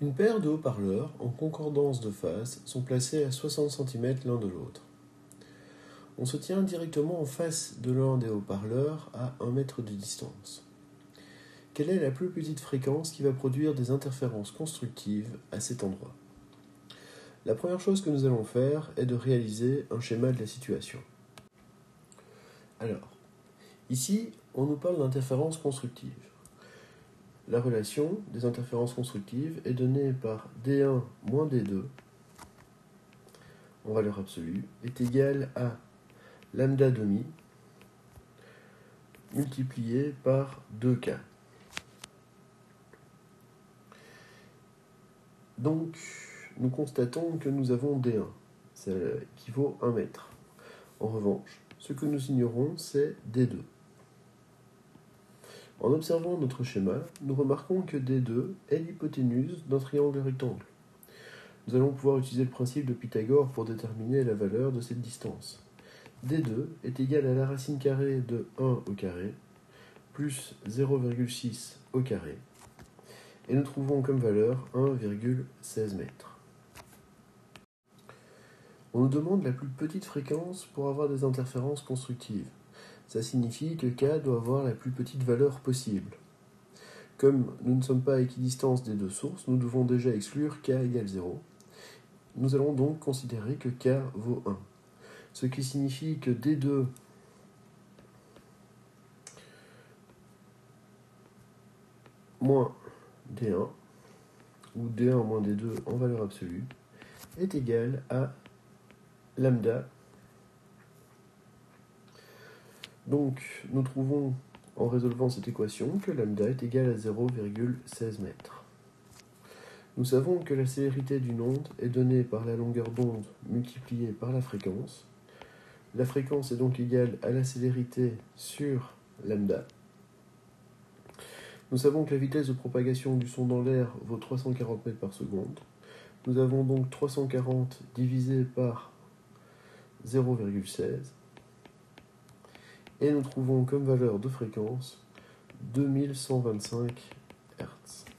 Une paire de haut-parleurs en concordance de phase sont placés à 60 cm l'un de l'autre. On se tient directement en face de l'un des haut-parleurs à 1 mètre de distance. Quelle est la plus petite fréquence qui va produire des interférences constructives à cet endroit? La première chose que nous allons faire est de réaliser un schéma de la situation. Alors, ici, on nous parle d'interférences constructives. La relation des interférences constructives est donnée par D1 moins D2 en valeur absolue est égal à lambda demi multiplié par 2K. Donc, nous constatons que nous avons D1, ça équivaut à 1 mètre. En revanche, ce que nous ignorons, c'est D2. En observant notre schéma, nous remarquons que D2 est l'hypoténuse d'un triangle rectangle. Nous allons pouvoir utiliser le principe de Pythagore pour déterminer la valeur de cette distance. D2 est égal à la racine carrée de 1 au carré plus 0,6 au carré. Et nous trouvons comme valeur 1,16 m. On nous demande la plus petite fréquence pour avoir des interférences constructives. Ça signifie que K doit avoir la plus petite valeur possible. Comme nous ne sommes pas à équidistance des deux sources, nous devons déjà exclure K égale 0. Nous allons donc considérer que K vaut 1. Ce qui signifie que D2 moins D1, ou D1 moins D2 en valeur absolue, est égal à lambda. Donc, nous trouvons, en résolvant cette équation, que lambda est égal à 0,16 m. Nous savons que la célérité d'une onde est donnée par la longueur d'onde multipliée par la fréquence. La fréquence est donc égale à la célérité sur lambda. Nous savons que la vitesse de propagation du son dans l'air vaut 340 mètres par seconde. Nous avons donc 340 divisé par 0,16. Et nous trouvons comme valeur de fréquence 2125 Hz.